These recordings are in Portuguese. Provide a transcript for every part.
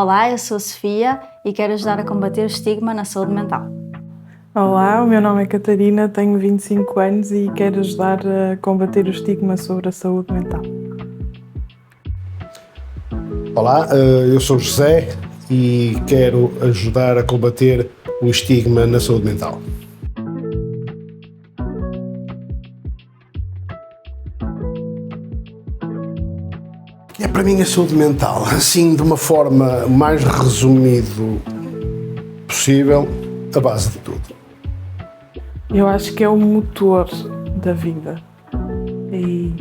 Olá, eu sou a Sofia e quero ajudar a combater o estigma na saúde mental. Olá, o meu nome é Catarina, tenho 25 anos e quero ajudar a combater o estigma sobre a saúde mental. Olá, eu sou o José e quero ajudar a combater o estigma na saúde mental. Para mim a saúde mental, assim de uma forma mais resumido possível, a base de tudo. Eu acho que é o motor da vida e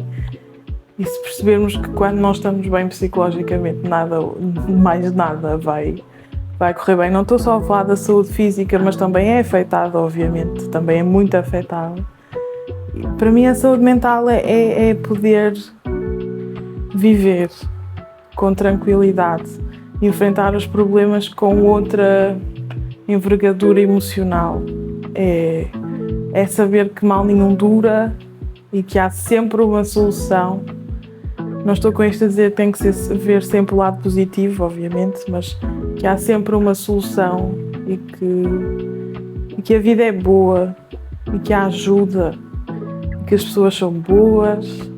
se percebermos que quando nós estamos bem psicologicamente, mais nada vai correr bem. Não estou só a falar da saúde física, mas também é afetada, obviamente, também é muito afetada. E para mim a saúde mental é poder viver com tranquilidade, enfrentar os problemas com outra envergadura emocional. É saber que mal nenhum dura e que há sempre uma solução. Não estou com isto a dizer que tem que ver sempre o lado positivo, obviamente, mas que há sempre uma solução e que a vida é boa e que há ajuda, e que as pessoas são boas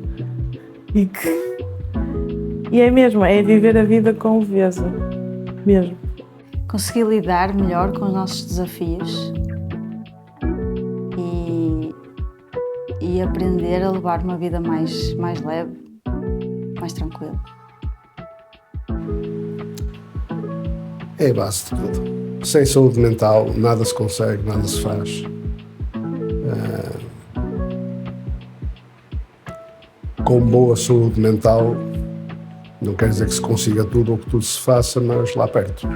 e é viver a vida com leveza, mesmo. Conseguir lidar melhor com os nossos desafios e aprender a levar uma vida mais leve, mais tranquila. É a base de tudo. Sem saúde mental nada se consegue, nada se faz. Com boa saúde mental não quer dizer que se consiga tudo ou que tudo se faça, mas lá perto.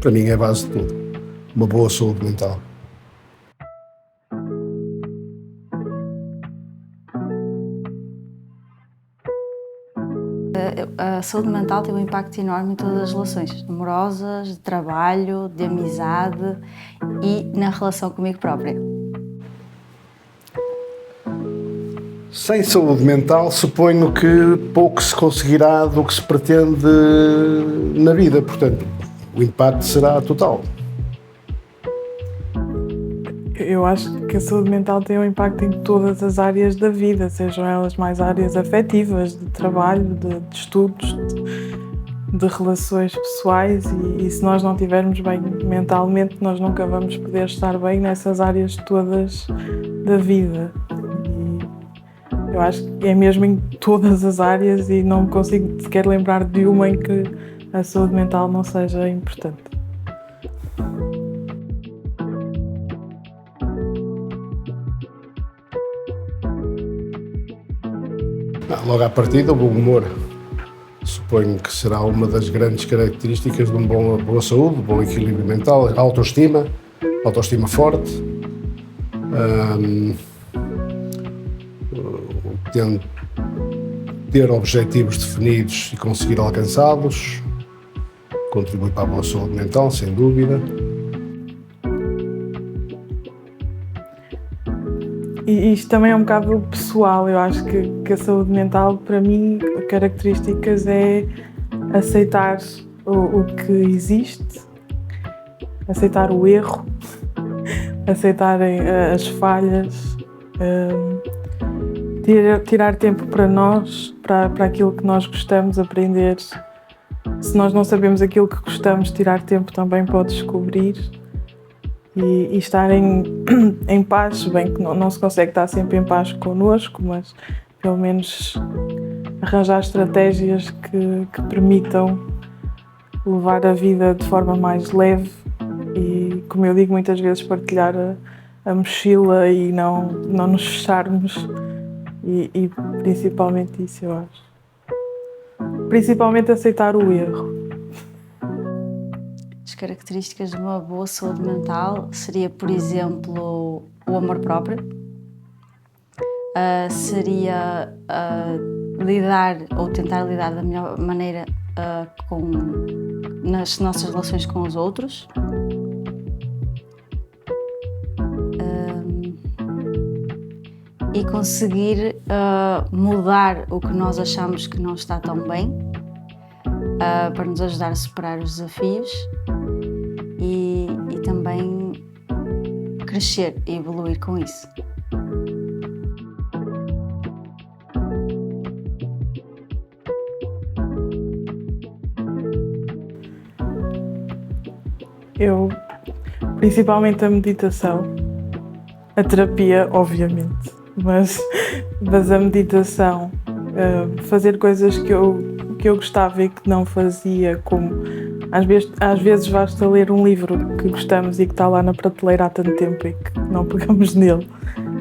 Para mim é a base de tudo. Uma boa saúde mental. A saúde mental tem um impacto enorme em todas as relações amorosas, de trabalho, de amizade e na relação comigo própria. Sem saúde mental, suponho que pouco se conseguirá do que se pretende na vida, portanto, o impacto será total. Eu acho que a saúde mental tem um impacto em todas as áreas da vida, sejam elas mais áreas afetivas, de trabalho, de estudos, de relações pessoais e se nós não estivermos bem mentalmente, nós nunca vamos poder estar bem nessas áreas todas da vida. E eu acho que é mesmo em todas as áreas e não me consigo sequer lembrar de uma em que a saúde mental não seja importante. Logo à partida, o bom humor. Suponho que será uma das grandes características de uma boa saúde, um bom equilíbrio mental, autoestima forte, ter objetivos definidos e conseguir alcançá-los, contribui para a boa saúde mental, sem dúvida. E isto também é um bocado pessoal, eu acho que a saúde mental, para mim, características é aceitar o que existe, aceitar o erro, aceitar as falhas, tirar tempo para nós, para aquilo que nós gostamos, aprender. Se nós não sabemos aquilo que gostamos, tirar tempo também para o descobrir. E estar em paz, bem que não se consegue estar sempre em paz connosco, mas pelo menos arranjar estratégias que permitam levar a vida de forma mais leve e, como eu digo muitas vezes, partilhar a mochila e não nos fecharmos e principalmente isso, eu acho. Principalmente aceitar o erro. As características de uma boa saúde mental seria, por exemplo, o amor próprio, seria lidar ou tentar lidar da melhor maneira nas nossas relações com os outros, e conseguir mudar o que nós achamos que não está tão bem, para nos ajudar a superar os desafios e também crescer e evoluir com isso. Principalmente a meditação, a terapia, obviamente, mas a meditação, fazer coisas que eu gostava e que não fazia, como às vezes basta ler um livro que gostamos e que está lá na prateleira há tanto tempo e que não pegamos nele,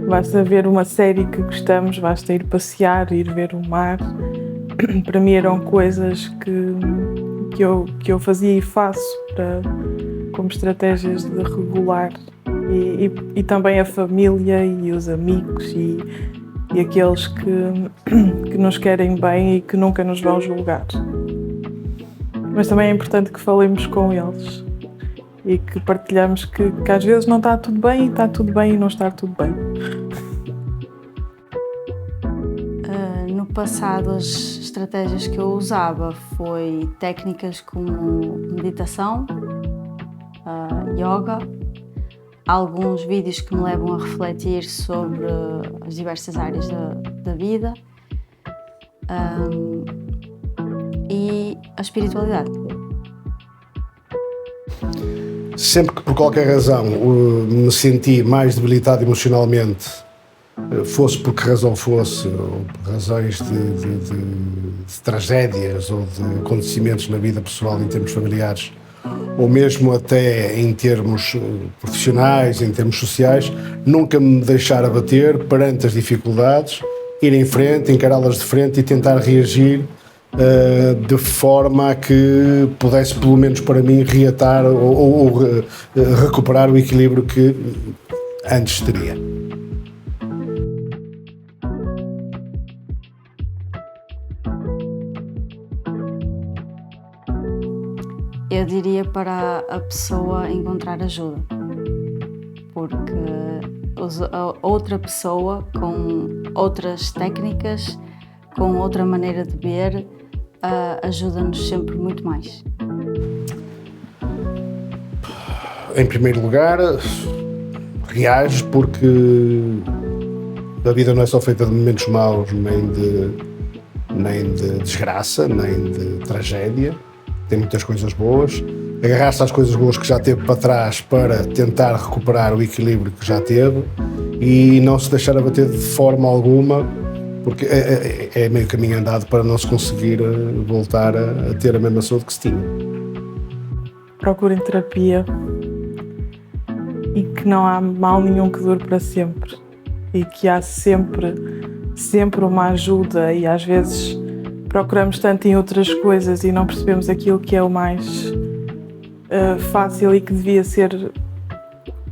basta ver uma série que gostamos, basta ir passear, ir ver o mar. Para mim eram coisas que eu fazia e faço como estratégias de regular e também a família e os amigos e aqueles que nos querem bem e que nunca nos vão julgar. Mas também é importante que falemos com eles e que partilhamos que às vezes não está tudo bem e está tudo bem e não está tudo bem. No passado, as estratégias que eu usava foi técnicas como meditação, yoga, alguns vídeos que me levam a refletir sobre as diversas áreas da vida e a espiritualidade. Sempre que por qualquer razão me senti mais debilitado emocionalmente, fosse por que razão fosse, ou por razões de tragédias ou de acontecimentos na vida pessoal em termos familiares, ou mesmo até em termos profissionais, em termos sociais, nunca me deixar abater perante as dificuldades, ir em frente, encará-las de frente e tentar reagir de forma a que pudesse, pelo menos para mim, reatar ou recuperar o equilíbrio que antes teria. Eu diria para a pessoa encontrar ajuda, porque a outra pessoa com outras técnicas, com outra maneira de ver, ajuda-nos sempre muito mais. Em primeiro lugar, reage, porque a vida não é só feita de momentos maus, nem de desgraça, nem de tragédia. Tem muitas coisas boas. Agarrar-se às coisas boas que já teve para trás para tentar recuperar o equilíbrio que já teve e não se deixar abater de forma alguma, porque é meio caminho andado para não se conseguir voltar a ter a mesma saúde que se tinha. Procurem terapia e que não há mal nenhum que dure para sempre e que há sempre uma ajuda, e às vezes procuramos tanto em outras coisas e não percebemos aquilo que é o mais fácil e que devia ser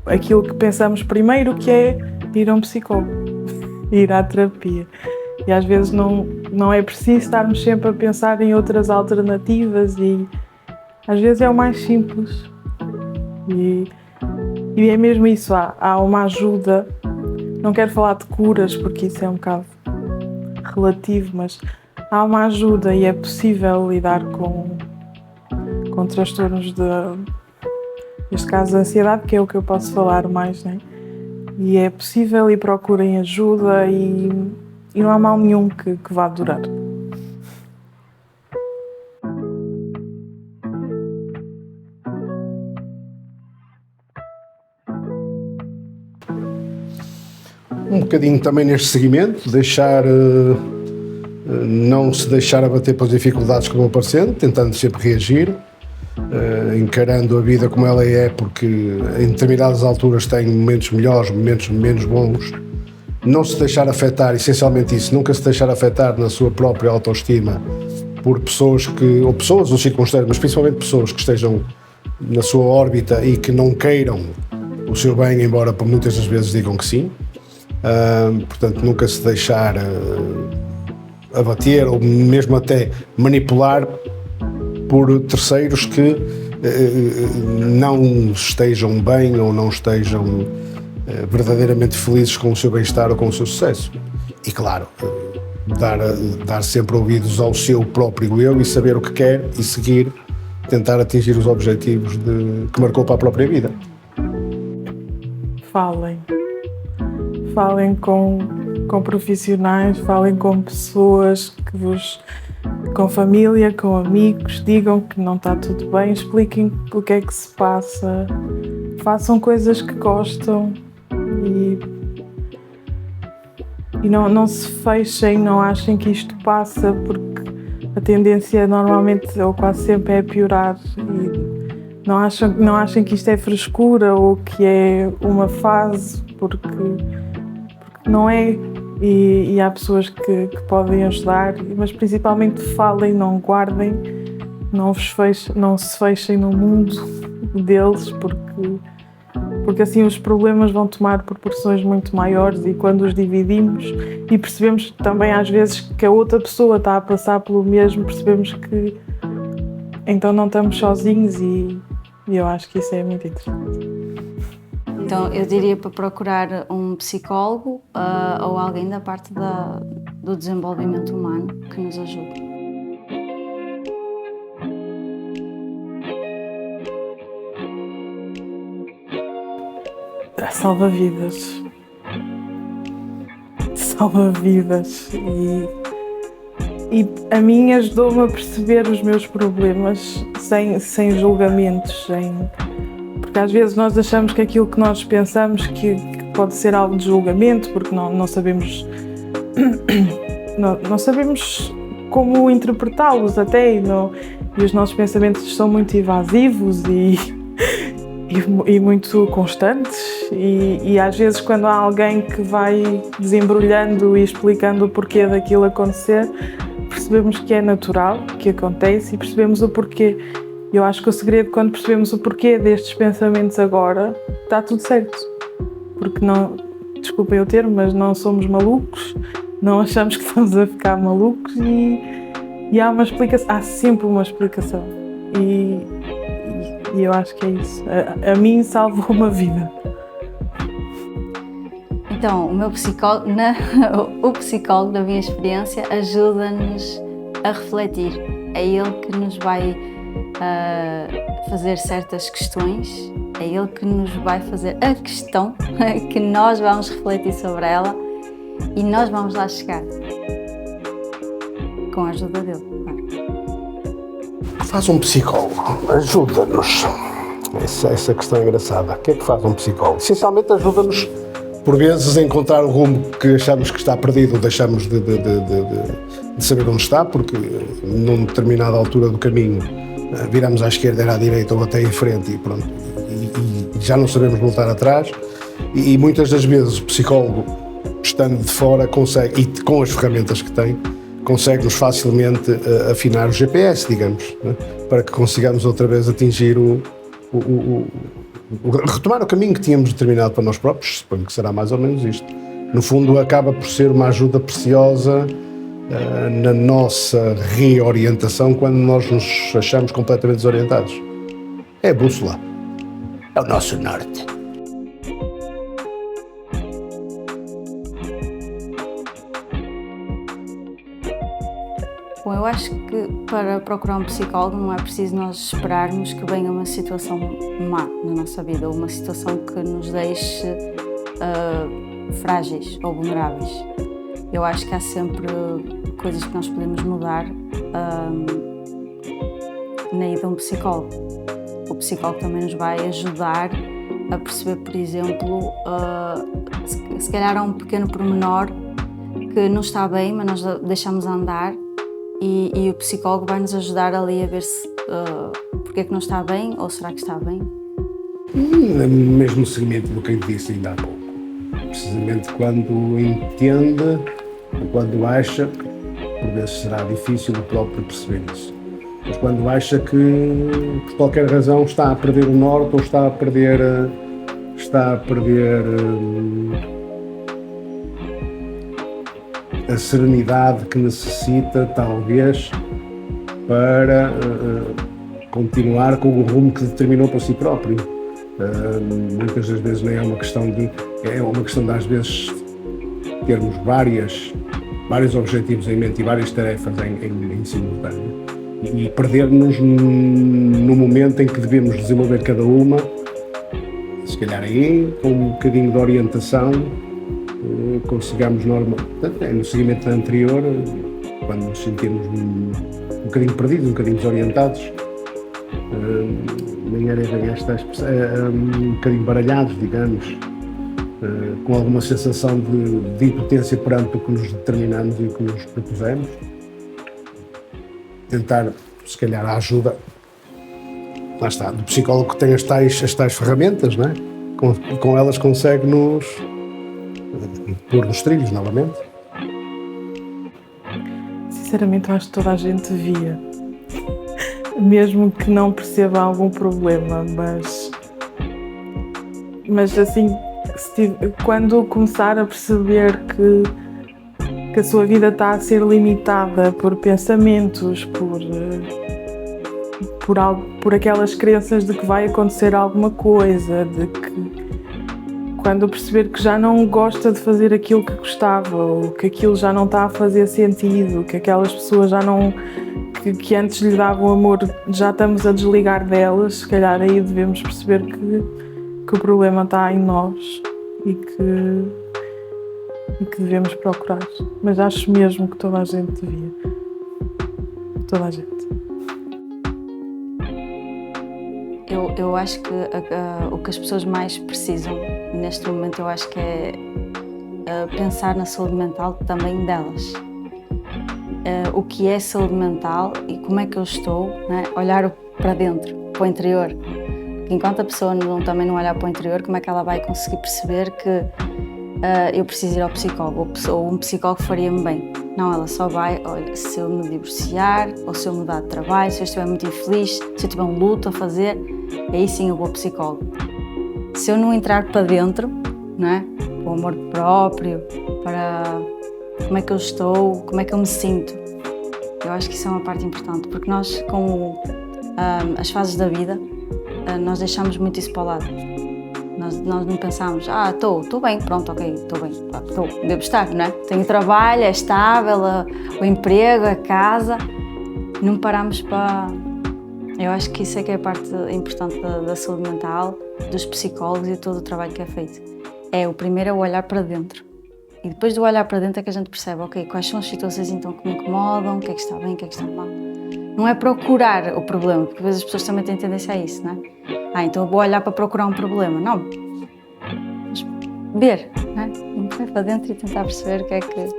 aquilo que pensamos primeiro, que é ir a um psicólogo, ir à terapia. E às vezes não é preciso estarmos sempre a pensar em outras alternativas e às vezes é o mais simples. E é mesmo isso, há uma ajuda. Não quero falar de curas porque isso é um bocado relativo, mas há uma ajuda e é possível lidar com transtornos neste caso de ansiedade, que é o que eu posso falar mais, né? E é possível, e procurem ajuda e não há mal nenhum que vá durar. Um bocadinho também neste seguimento, não se deixar abater pelas dificuldades que vão aparecendo, tentando sempre reagir, encarando a vida como ela é, porque em determinadas alturas tem momentos melhores, momentos menos bons. Não se deixar afetar, essencialmente isso, nunca se deixar afetar na sua própria autoestima por pessoas ou circunstâncias, mas principalmente pessoas que estejam na sua órbita e que não queiram o seu bem, embora por muitas das vezes digam que sim. Portanto, nunca se deixar abater ou mesmo até manipular por terceiros que não estejam bem ou não estejam verdadeiramente felizes com o seu bem-estar ou com o seu sucesso. E claro, dar sempre ouvidos ao seu próprio eu e saber o que quer e seguir, tentar atingir os objetivos que marcou para a própria vida. Falem com profissionais, falem com pessoas com família, com amigos, digam que não está tudo bem, expliquem o que é que se passa, façam coisas que gostam e não se fechem, não achem que isto passa, porque a tendência normalmente ou quase sempre é piorar, e não achem que isto é frescura ou que é uma fase, porque não é. E há pessoas que podem ajudar, mas principalmente falem, não guardem, não se fechem no mundo deles, porque assim os problemas vão tomar proporções muito maiores, e quando os dividimos e percebemos também às vezes que a outra pessoa está a passar pelo mesmo, percebemos que então não estamos sozinhos, e eu acho que isso é muito interessante. Então, eu diria para procurar um psicólogo ou alguém da parte do desenvolvimento humano que nos ajude. Salva-vidas. Salva-vidas. E a mim ajudou-me a perceber os meus problemas sem julgamentos, porque às vezes nós achamos que aquilo que nós pensamos que pode ser algo de julgamento, porque não sabemos não sabemos como interpretá-los até, e os nossos pensamentos são muito evasivos e muito constantes, e às vezes quando há alguém que vai desembrulhando e explicando o porquê daquilo acontecer, percebemos que é natural, que acontece, e percebemos o porquê. Eu acho que o segredo, quando percebemos o porquê destes pensamentos agora, está tudo certo. Porque desculpem o termo, mas não somos malucos, não achamos que estamos a ficar malucos, e há uma explicação, há sempre uma explicação. E eu acho que é isso. A mim salvou uma vida. Então, o psicólogo, na minha experiência, ajuda-nos a refletir. É ele que nos vai fazer certas questões, é ele que nos vai fazer a questão, que nós vamos refletir sobre ela e nós vamos lá chegar. Com a ajuda dele, claro. O que faz um psicólogo? Ajuda-nos. Essa questão é engraçada. O que é que faz um psicólogo? Essencialmente ajuda-nos, por vezes, a encontrar o rumo que achamos que está perdido, ou deixamos de saber onde está, porque numa determinada altura do caminho viramos à esquerda, à direita ou até em frente, e pronto, e já não sabemos voltar atrás, e muitas das vezes o psicólogo, estando de fora, consegue, e com as ferramentas que tem, consegue-nos facilmente afinar o GPS, digamos, né? Para que consigamos outra vez atingir retomar o caminho que tínhamos determinado para nós próprios. Suponho que será mais ou menos isto. No fundo, acaba por ser uma ajuda preciosa na nossa reorientação quando nós nos achamos completamente desorientados. É a bússola. É o nosso norte. Bom, eu acho que para procurar um psicólogo não é preciso nós esperarmos que venha uma situação má na nossa vida, ou uma situação que nos deixe frágeis ou vulneráveis. Eu acho que há sempre coisas que nós podemos mudar na ida a um psicólogo. O psicólogo também nos vai ajudar a perceber, por exemplo, se calhar há um pequeno pormenor que não está bem, mas nós deixamos andar, e o psicólogo vai nos ajudar ali a ver se porque é que não está bem, ou será que está bem. Mesmo seguimento do que eu disse ainda há pouco. Precisamente quando entende, quando acha, por vezes será difícil o próprio perceber isso, mas quando acha que por qualquer razão está a perder o norte, ou está a perder a serenidade que necessita, talvez, para continuar com o rumo que determinou para si próprio. Muitas das vezes nem é uma questão de às vezes termos várias vários objetivos em mente e várias tarefas em simultâneo e perder-nos no momento em que devemos desenvolver cada uma, se calhar aí, com um bocadinho de orientação, consigamos no seguimento anterior, quando nos sentirmos um bocadinho perdidos, um bocadinho desorientados, nem era esta expressão, um bocadinho baralhados, digamos, com alguma sensação de impotência perante o que nos determinamos e o que nos propusemos. Tentar, se calhar, a ajuda, lá está, do psicólogo que tem as tais ferramentas, não é? Com elas consegue-nos pôr nos trilhos novamente. Sinceramente, eu acho que toda a gente devia, mesmo que não perceba algum problema, mas assim, quando começar a perceber que a sua vida está a ser limitada por pensamentos, por aquelas crenças de que vai acontecer alguma coisa, de que quando perceber que já não gosta de fazer aquilo que gostava, ou que aquilo já não está a fazer sentido, que aquelas pessoas já não, que antes lhe davam amor, já estamos a desligar delas, se calhar aí devemos perceber que o problema está em nós e que devemos procurar. Mas acho mesmo que toda a gente devia. Toda a gente. Eu acho que o que as pessoas mais precisam neste momento, eu acho que é pensar na saúde mental também delas. O que é saúde mental e como é que eu estou, né? Olhar para dentro, para o interior. Porque enquanto a pessoa também não olhar para o interior, como é que ela vai conseguir perceber que eu preciso ir ao psicólogo, ou um psicólogo faria-me bem? Não, ela só vai, olha, se eu me divorciar, ou se eu mudar de trabalho, se eu estiver muito infeliz, se eu tiver um luto a fazer, aí sim eu vou ao psicólogo. Se eu não entrar para dentro, não é? Para o amor próprio, para como é que eu estou, como é que eu me sinto, eu acho que isso é uma parte importante, porque nós, com as fases da vida, nós deixamos muito isso para o lado. Nós não pensamos, estou bem, pronto, ok, estou bem, devo estar, não é? Tenho trabalho, é estável, o emprego, a casa, não paramos para... Eu acho que isso é que é a parte importante da saúde mental, dos psicólogos e todo o trabalho que é feito. O primeiro é o olhar para dentro. E depois do olhar para dentro é que a gente percebe, ok, quais são as situações então que me incomodam, o que é que está bem, o que é que está mal. Não é procurar o problema, porque às vezes as pessoas também têm tendência a isso, não é? Então eu vou olhar para procurar um problema. Não, mas ver, não é? Entrar para dentro e tentar perceber o que é que...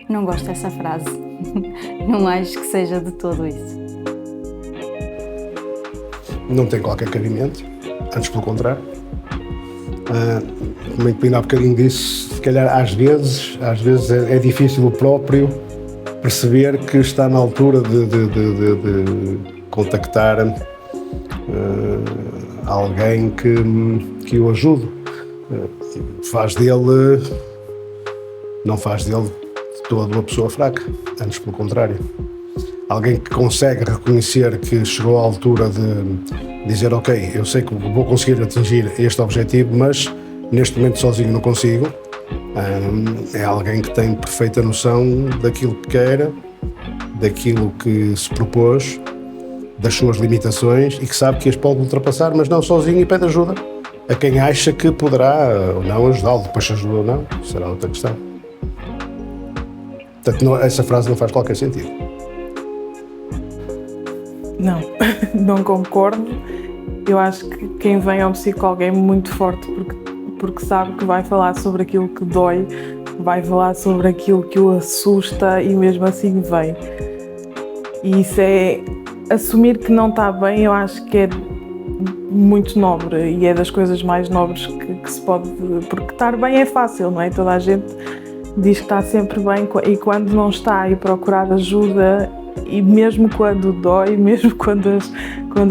Não gosto dessa frase. Não acho que seja de todo isso. Não tem qualquer cabimento, antes pelo contrário. Como ainda há bocadinho disse, se calhar às vezes é difícil o próprio perceber que está na altura de contactar alguém que o ajude. Não faz dele de toda uma pessoa fraca, antes pelo contrário. Alguém que consegue reconhecer que chegou à altura de dizer, ok, eu sei que vou conseguir atingir este objetivo, mas neste momento sozinho não consigo. É alguém que tem perfeita noção daquilo que quer, daquilo que se propôs, das suas limitações e que sabe que as pode ultrapassar, mas não sozinho, e pede ajuda a quem acha que poderá ou não ajudá-lo. Depois se ajuda ou não, será outra questão. Portanto, essa frase não faz qualquer sentido. Não concordo. Eu acho que quem vem ao psicólogo é muito forte porque sabe que vai falar sobre aquilo que dói, vai falar sobre aquilo que o assusta e mesmo assim vem. E isso é assumir que não está bem, eu acho que é muito nobre e é das coisas mais nobres que se pode... Porque estar bem é fácil, não é? Toda a gente diz que está sempre bem e quando não está e procurar ajuda, e mesmo quando dói, mesmo quando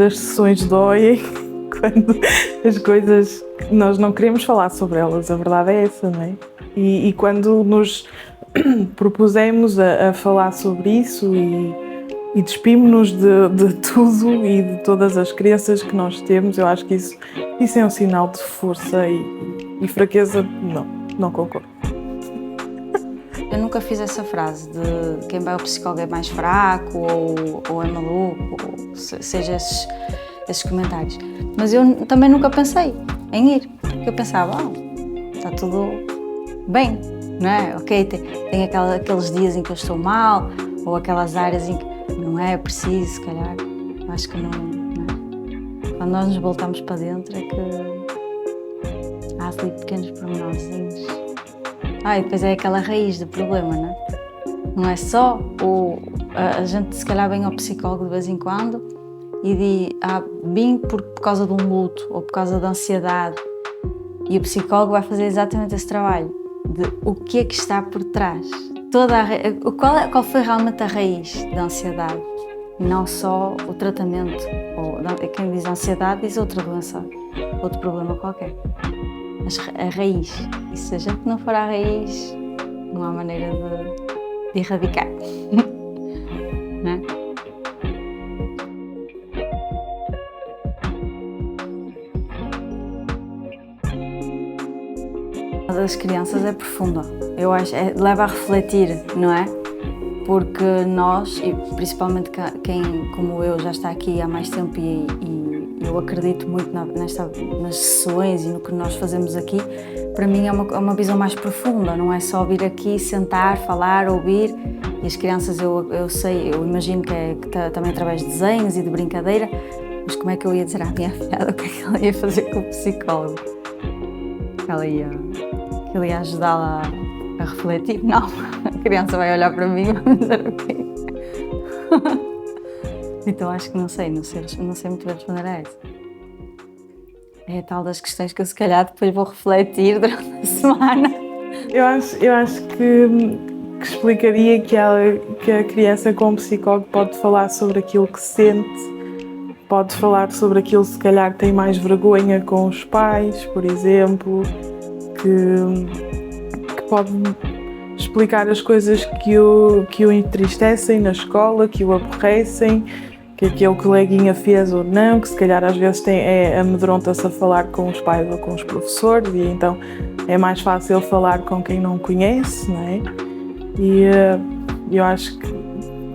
as sessões doem, quando as coisas, nós não queremos falar sobre elas, a verdade é essa, não é? E quando nos propusemos a falar sobre isso e despimos-nos de tudo e de todas as crenças que nós temos. Eu acho que isso é um sinal de força e fraqueza. Não concordo. Eu nunca fiz essa frase de quem vai ao psicólogo é mais fraco ou é maluco, ou seja esses comentários. Mas eu também nunca pensei em ir, porque eu pensava, está tudo bem, não é? Ok, tem aqueles dias em que eu estou mal, ou aquelas áreas em que não é preciso, se calhar, acho que não é? Quando nós nos voltamos para dentro é que há ali pequenos pormenorzinhos. E depois é aquela raiz do problema, não é? Não é só a gente se calhar vem ao psicólogo de vez em quando e diz, vim por causa de um luto ou por causa da ansiedade, e o psicólogo vai fazer exatamente esse trabalho de o que é que está por trás. Qual foi realmente a raiz da ansiedade? E não só o tratamento. Quem diz ansiedade diz outra doença, outro problema qualquer. Mas a raiz. E se a gente não for à raiz, não há maneira de erradicar. Não é? A das crianças é profunda. Eu acho, leva a refletir, não é? Porque nós, e principalmente quem como eu já está aqui há mais tempo e eu acredito muito nas sessões e no que nós fazemos aqui, para mim é uma visão mais profunda, não é só vir aqui, sentar, falar, ouvir. E as crianças, eu imagino que também através de desenhos e de brincadeira, mas como é que eu ia dizer à minha afilhada o que é que ela ia fazer com o psicólogo? Que ele ia ajudá-la a refletir? Não, a criança vai olhar para mim e vai dizer o quê? Então acho que não sei muito bem responder a essa. É a tal das questões que eu se calhar depois vou refletir durante a semana. Eu acho que explicaria que a criança com o psicólogo pode falar sobre aquilo que sente, pode falar sobre aquilo que se calhar tem mais vergonha com os pais, por exemplo, que pode explicar as coisas que o entristecem na escola, que o aborrecem, que aquele coleguinha fez ou não, que se calhar às vezes amedronta-se a falar com os pais ou com os professores, e então é mais fácil falar com quem não conhece, não é? E eu acho que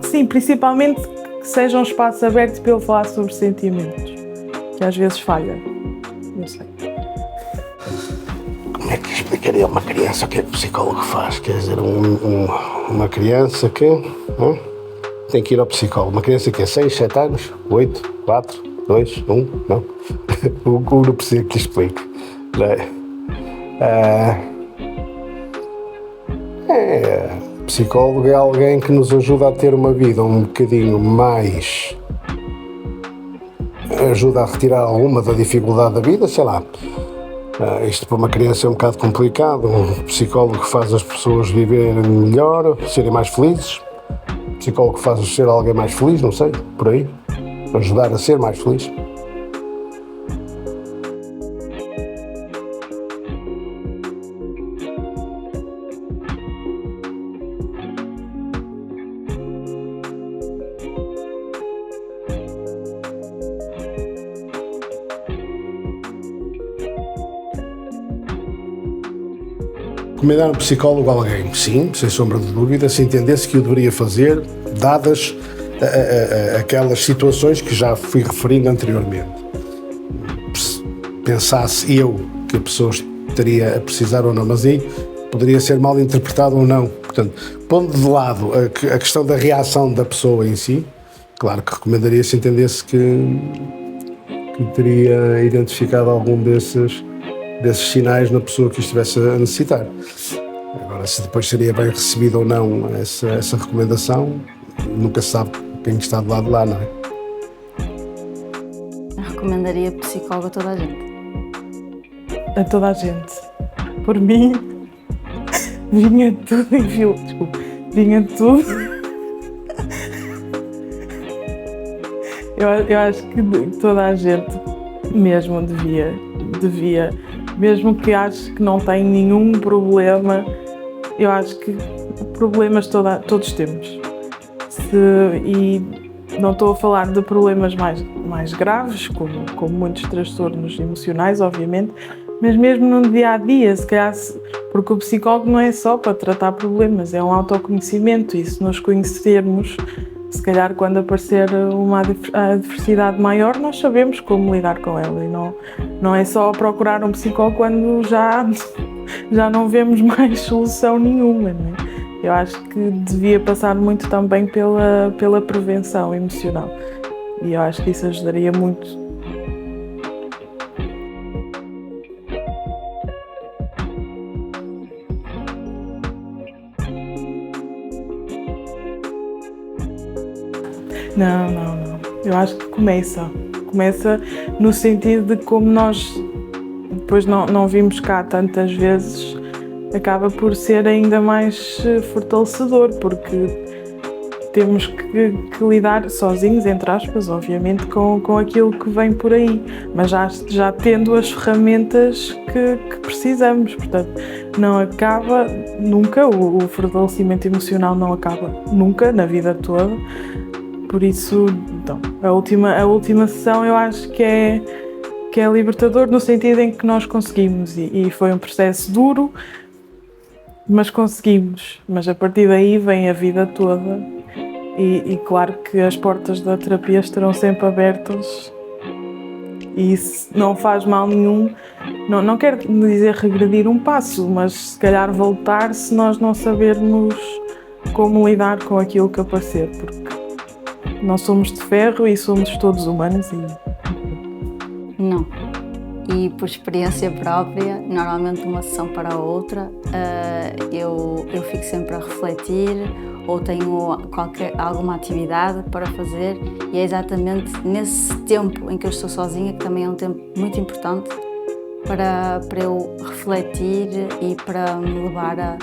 sim, principalmente que seja um espaço aberto para ele falar sobre sentimentos, que às vezes falha, não sei. Como é que explicaria a uma criança o que é que o psicólogo faz? Quer dizer, uma criança que tem que ir ao psicólogo. Uma criança que é 6, 7 anos, 8, 4, 2, 1, não? O não precisa que lhe explique. Psicólogo é alguém que nos ajuda a ter uma vida um bocadinho mais... ajuda a retirar alguma da dificuldade da vida, sei lá. Isto para uma criança é um bocado complicado. Um psicólogo faz as pessoas viverem melhor, serem mais felizes. Um psicólogo faz-os ser alguém mais feliz, não sei, por aí. Ajudar a ser mais feliz. Recomendar um psicólogo a alguém? Sim, sem sombra de dúvida, se entendesse que o deveria fazer, dadas aquelas situações que já fui referindo anteriormente. Pensasse eu que a pessoa estaria a precisar ou não, mas aí poderia ser mal interpretado ou não. Portanto, pondo de lado a questão da reação da pessoa em si, claro que recomendaria se entendesse que teria identificado algum desses sinais na pessoa que estivesse a necessitar. Agora, se depois seria bem recebido ou não essa recomendação, nunca se sabe quem está do lado de lá, não é? Eu recomendaria psicólogo a toda a gente. A toda a gente. Por mim, vinha tudo em fila. Desculpa, vinha tudo. Eu acho que toda a gente mesmo devia, mesmo que ache que não tem nenhum problema, eu acho que problemas todos temos. Não estou a falar de problemas mais graves, como muitos transtornos emocionais, obviamente, mas mesmo no dia-a-dia, se calhar, porque o psicólogo não é só para tratar problemas, é um autoconhecimento, e se nos conhecermos, se calhar quando aparecer uma adversidade maior, nós sabemos como lidar com ela, e não é só procurar um psicólogo quando já não vemos mais solução nenhuma, não é? Eu acho que devia passar muito também pela prevenção emocional, e eu acho que isso ajudaria muito. Não. Eu acho que começa no sentido de como nós depois não vimos cá tantas vezes, acaba por ser ainda mais fortalecedor, porque temos que lidar sozinhos, entre aspas, obviamente, com aquilo que vem por aí, mas já tendo as ferramentas que precisamos. Portanto, não acaba nunca, o fortalecimento emocional não acaba nunca, na vida toda. Por isso, então, a última sessão eu acho que é libertador no sentido em que nós conseguimos, e foi um processo duro, mas conseguimos. Mas a partir daí vem a vida toda, e claro que as portas da terapia estarão sempre abertas, e isso não faz mal nenhum. Não quero dizer regredir um passo, mas se calhar voltar se nós não sabermos como lidar com aquilo que aparecer, porque não somos de ferro e somos todos humanos. Não. E por experiência própria, normalmente de uma sessão para a outra, eu fico sempre a refletir ou tenho alguma atividade para fazer, e é exatamente nesse tempo em que eu estou sozinha, que também é um tempo muito importante para eu refletir e para me levar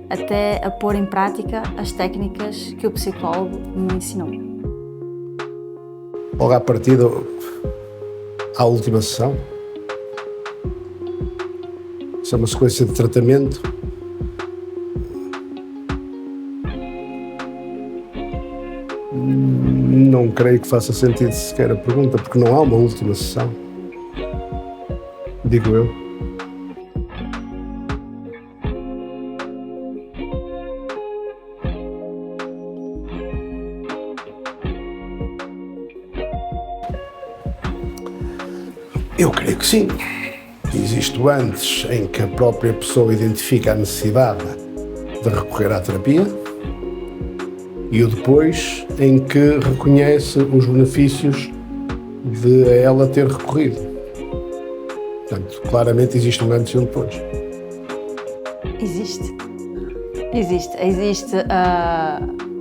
até a pôr em prática as técnicas que o psicólogo me ensinou. Logo à partida, à última sessão, isso é uma sequência de tratamento. Não creio que faça sentido sequer a pergunta, porque não há uma última sessão, digo eu. Eu creio que sim. Existe o antes, em que a própria pessoa identifica a necessidade de recorrer à terapia, e o depois, em que reconhece os benefícios de ela ter recorrido. Portanto, claramente existe um antes e um depois. Existe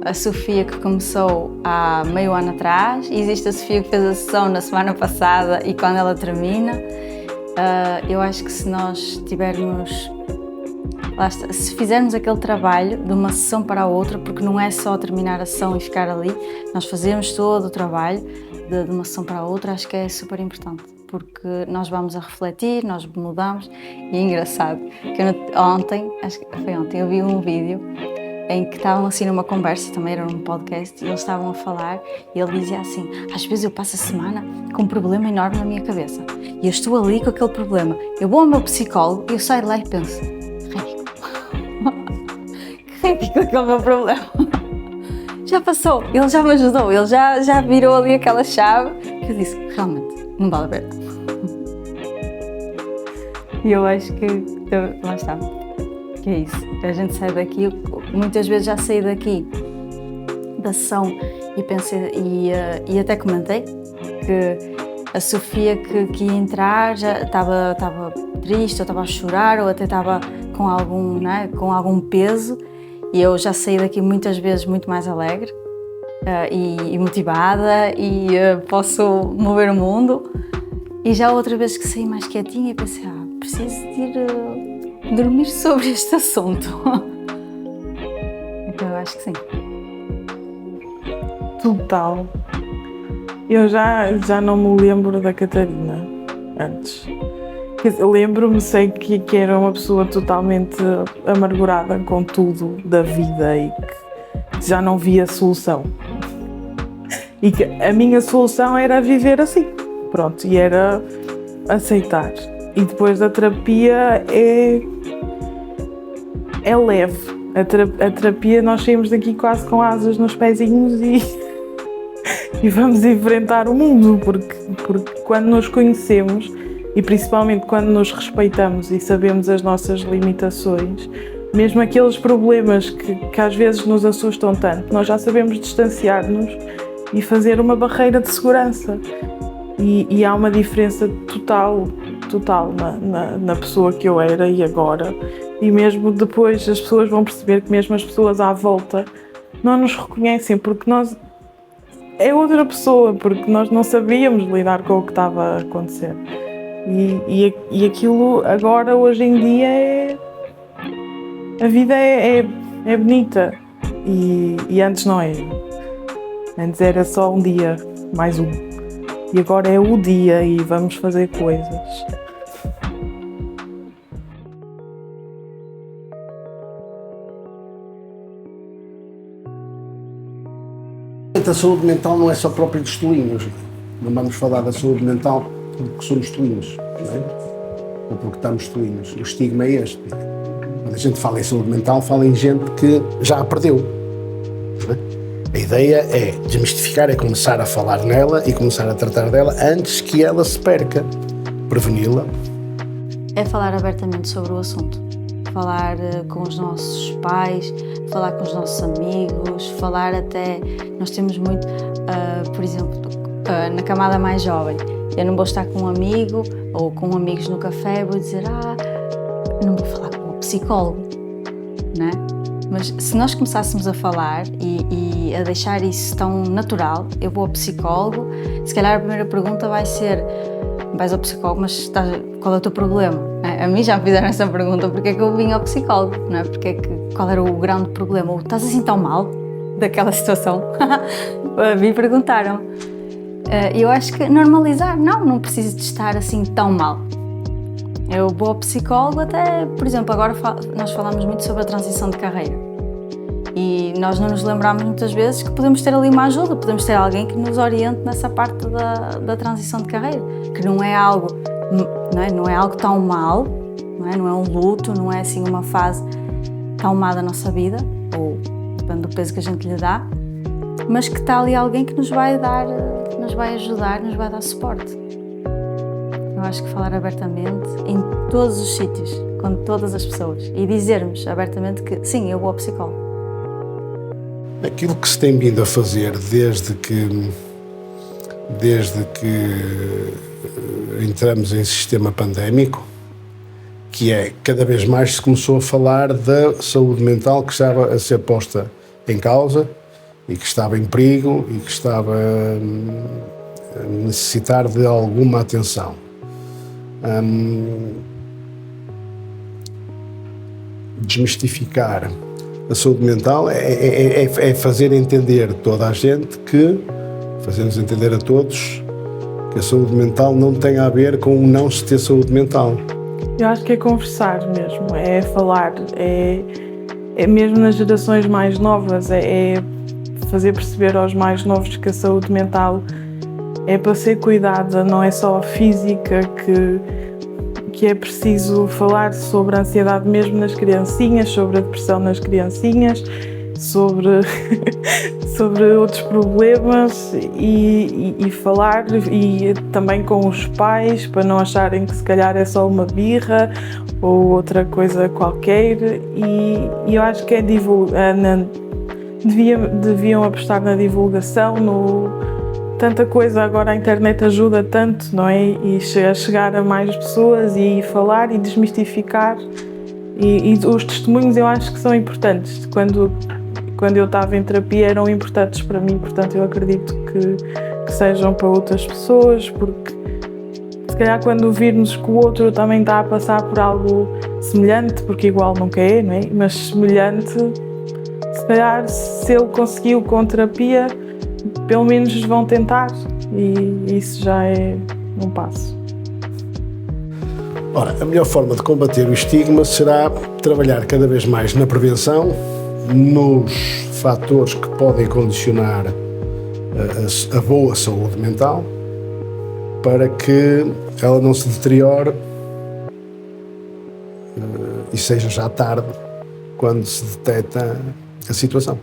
a Sofia que começou há meio ano atrás, e existe a Sofia que fez a sessão na semana passada e quando ela termina. Eu acho que se nós tivermos, se fizermos aquele trabalho de uma sessão para a outra, porque não é só terminar a sessão e ficar ali, nós fazemos todo o trabalho de uma sessão para a outra, acho que é super importante, porque nós vamos a refletir, nós mudamos, e é engraçado que acho que foi ontem, eu vi um vídeo em que estavam assim numa conversa, também era num podcast, e eles estavam a falar, e ele dizia assim: às vezes eu passo a semana com um problema enorme na minha cabeça, e eu estou ali com aquele problema, eu vou ao meu psicólogo, e eu saio de lá e penso: ridículo, que ridículo aquele meu problema, já passou, ele já me ajudou, ele já virou ali aquela chave, que eu disse: realmente, não vale a pena. E eu acho que, lá está, que é isso, a gente sai daqui, muitas vezes já saí daqui da sessão e pensei, e até comentei que a Sofia que ia entrar já estava triste, ou estava a chorar, ou até estava com algum peso, e eu já saí daqui muitas vezes muito mais alegre e motivada, e posso mover o mundo. E já outra vez que saí mais quietinha e pensei: preciso de ir dormir sobre este assunto. Então eu acho que sim. Total. Eu já não me lembro da Catarina antes. Lembro-me, sei que era uma pessoa totalmente amargurada com tudo da vida e que já não via solução. E que a minha solução era viver assim, pronto, e era aceitar. E depois da terapia é leve. A terapia, nós saímos daqui quase com asas nos pezinhos e vamos enfrentar o mundo, porque quando nos conhecemos, e principalmente quando nos respeitamos e sabemos as nossas limitações, mesmo aqueles problemas que às vezes nos assustam tanto, nós já sabemos distanciar-nos e fazer uma barreira de segurança. E há uma diferença total na pessoa que eu era e agora. E mesmo depois as pessoas vão perceber que mesmo as pessoas à volta não nos reconhecem, porque nós é outra pessoa, porque nós não sabíamos lidar com o que estava a acontecer. E aquilo agora, hoje em dia, a vida é bonita. E antes não era. Antes era só um dia, mais um. E agora é o dia e vamos fazer coisas. A saúde mental não é só própria dos tolinhos. Não vamos falar da saúde mental porque somos tolinhos, não é? Ou porque estamos tolinhos. O estigma é este. Quando a gente fala em saúde mental, fala em gente que já a perdeu. Não é? A ideia é desmistificar, é começar a falar nela e começar a tratar dela antes que ela se perca. Preveni-la. É falar abertamente sobre o assunto. Falar com os nossos pais, falar com os nossos amigos, falar até... Nós temos muito, por exemplo, na camada mais jovem. Eu não vou estar com um amigo ou com amigos no café, vou dizer, não vou falar com o psicólogo, não é? Mas se nós começássemos a falar e a deixar isso tão natural, eu vou ao psicólogo, se calhar a primeira pergunta vai ser: vais ao psicólogo, mas qual é o teu problema? A mim já me fizeram essa pergunta, porque é que eu vim ao psicólogo, não é? Qual era o grande problema? Ou estás assim tão mal daquela situação? A mim perguntaram. Eu acho que normalizar, não preciso de estar assim tão mal. Eu vou ao psicólogo até, por exemplo, agora nós falamos muito sobre a transição de carreira. E nós não nos lembramos muitas vezes que podemos ter ali uma ajuda, podemos ter alguém que nos oriente nessa parte da transição de carreira, que não é algo, não é algo tão mal, não é um luto, não é assim uma fase tão má da nossa vida, ou depende do peso que a gente lhe dá, mas que está ali alguém que nos vai dar, que nos vai ajudar, nos vai dar suporte. Eu acho que falar abertamente em todos os sítios, com todas as pessoas, e dizermos abertamente que sim, eu vou ao psicólogo. Aquilo que se tem vindo a fazer desde que entramos em sistema pandémico, que é cada vez mais se começou a falar da saúde mental que estava a ser posta em causa e que estava em perigo e que estava a necessitar de alguma atenção. Desmistificar a saúde mental é fazer entender toda a gente fazemos entender a todos que a saúde mental não tem a ver com o não se ter saúde mental. Eu acho que é conversar mesmo, é falar, é mesmo nas gerações mais novas, é fazer perceber aos mais novos que a saúde mental é para ser cuidada, não é só a física, que é preciso falar sobre a ansiedade mesmo nas criancinhas, sobre a depressão nas criancinhas, sobre outros problemas e falar, e também com os pais, para não acharem que se calhar é só uma birra ou outra coisa qualquer, e eu acho que deviam apostar na divulgação, tanta coisa, agora a internet ajuda tanto, não é? E a chegar a mais pessoas e falar e desmistificar. E os testemunhos eu acho que são importantes. Quando eu estava em terapia eram importantes para mim, portanto eu acredito que sejam para outras pessoas, porque se calhar quando virmos que o outro também está a passar por algo semelhante, porque igual nunca é, não é? Mas semelhante, se calhar se ele conseguiu com terapia, pelo menos vão tentar, e isso já é um passo. Ora, a melhor forma de combater o estigma será trabalhar cada vez mais na prevenção, nos fatores que podem condicionar a boa saúde mental, para que ela não se deteriore e seja já tarde quando se detecta a situação.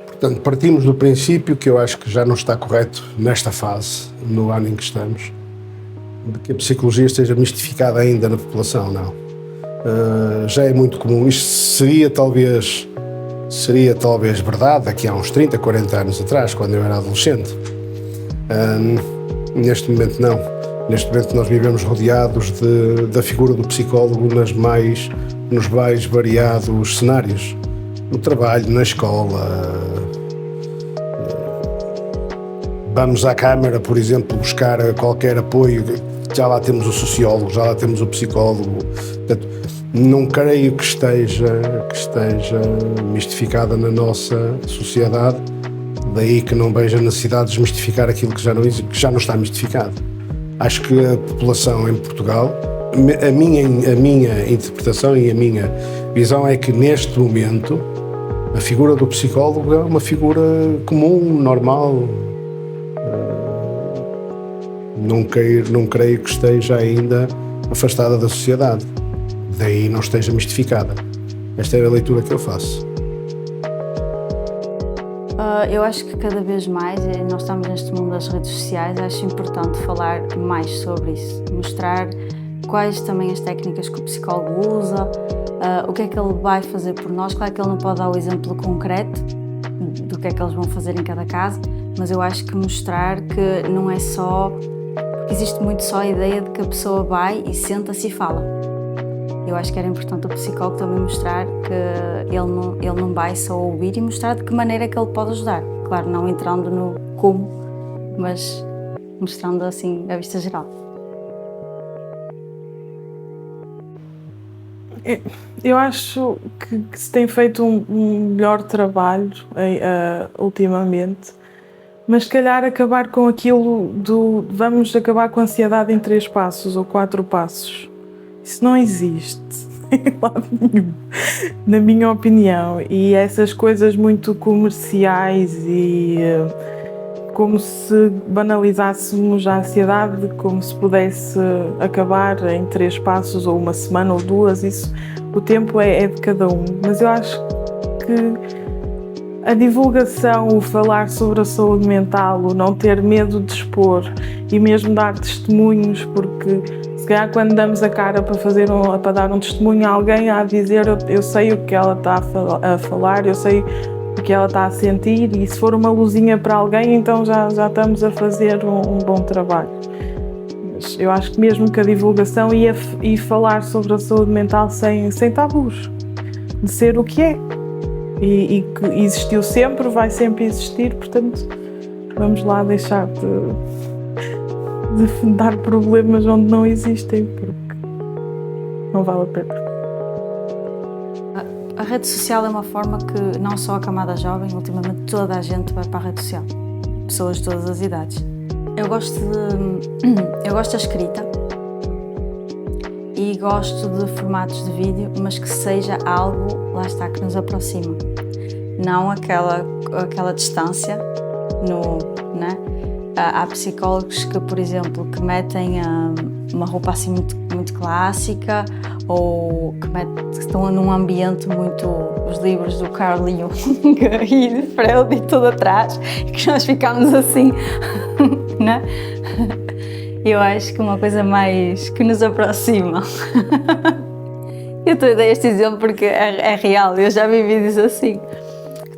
Portanto, partimos do princípio, que eu acho que já não está correto nesta fase, no ano em que estamos, de que a psicologia esteja mistificada ainda na população, não. Já é muito comum. Isto seria talvez verdade aqui há uns 30, 40 anos atrás, quando eu era adolescente. Neste momento não. Neste momento nós vivemos rodeados da figura do psicólogo nos mais variados cenários. No trabalho, na escola. Vamos à Câmara, por exemplo, buscar qualquer apoio. Já lá temos o sociólogo, já lá temos o psicólogo. Portanto, não creio que esteja mistificada na nossa sociedade. Daí que não vejo a necessidade de desmistificar aquilo que já não está mistificado. Acho que a população em Portugal, a minha interpretação e a minha visão é que neste momento a figura do psicólogo é uma figura comum, normal. Não creio que esteja ainda afastada da sociedade. Daí não esteja mistificada. Esta é a leitura que eu faço. Eu acho que cada vez mais, nós estamos neste mundo das redes sociais, acho importante falar mais sobre isso, mostrar quais também as técnicas que o psicólogo usa, o que é que ele vai fazer por nós. Claro que ele não pode dar o exemplo concreto do que é que eles vão fazer em cada caso, mas eu acho que mostrar que não é só, porque existe muito só a ideia de que a pessoa vai e senta-se e fala. Eu acho que era importante o psicólogo também mostrar que ele não vai só ouvir, e mostrar de que maneira é que ele pode ajudar. Claro, não entrando no como, mas mostrando assim a vista geral. Eu acho que se tem feito um melhor trabalho ultimamente, mas se calhar acabar com aquilo vamos acabar com a ansiedade em 3 passos ou 4 passos. Isso não existe em lado nenhum, na minha opinião. E essas coisas muito comerciais e como se banalizássemos a ansiedade, como se pudesse acabar em 3 passos ou 1 semana ou 2, isso, o tempo é de cada um. Mas eu acho que a divulgação, o falar sobre a saúde mental, o não ter medo de expor e mesmo dar testemunhos, porque se calhar quando damos a cara para dar um testemunho a alguém, a dizer eu sei o que ela está a falar, eu sei o que ela está a sentir, e se for uma luzinha para alguém, então já estamos a fazer um bom trabalho. Mas eu acho que mesmo que a divulgação e falar sobre a saúde mental sem tabus, de ser o que é, e que existiu sempre, vai sempre existir, portanto vamos lá deixar de dar problemas onde não existem, porque não vale a pena. A rede social é uma forma que não só a camada jovem, ultimamente toda a gente vai para a rede social, pessoas de todas as idades. Eu gosto da escrita e gosto de formatos de vídeo, mas que seja algo, lá está, que nos aproxima, não aquela distância, né? Há psicólogos que, por exemplo, que metem uma roupa assim muito clássica, ou que estão num ambiente muito, os livros do Carl Jung e de Freud e tudo atrás, e que nós ficamos assim, né? Eu acho que uma coisa mais que nos aproxima. Eu te dei este exemplo porque é real, eu já vi vídeos assim.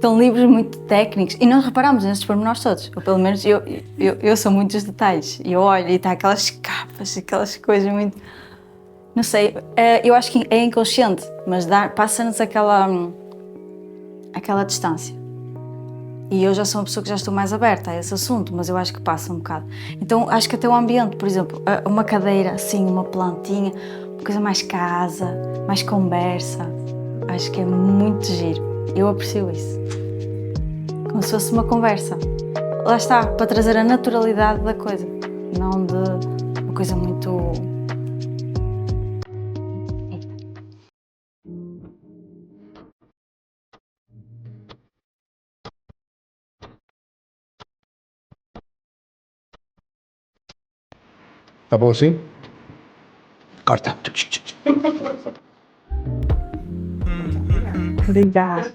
São livros muito técnicos e nós reparamos nesses pormenores todos, ou pelo menos eu sou muito dos detalhes, e eu olho e está aquelas capas, aquelas coisas muito, não sei, eu acho que é inconsciente, mas passa-nos aquela distância. E eu já sou uma pessoa que já estou mais aberta a esse assunto, mas eu acho que passa um bocado. Então acho que até o ambiente, por exemplo, uma cadeira assim, uma plantinha, uma coisa mais casa, mais conversa, acho que é muito giro. Eu aprecio isso. Como se fosse uma conversa. Lá está, para trazer a naturalidade da coisa. Não de o coisa muito. Tá bom assim? Corta. Obrigada.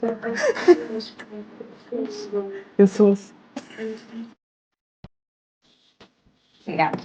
Eu sou assim. Obrigada.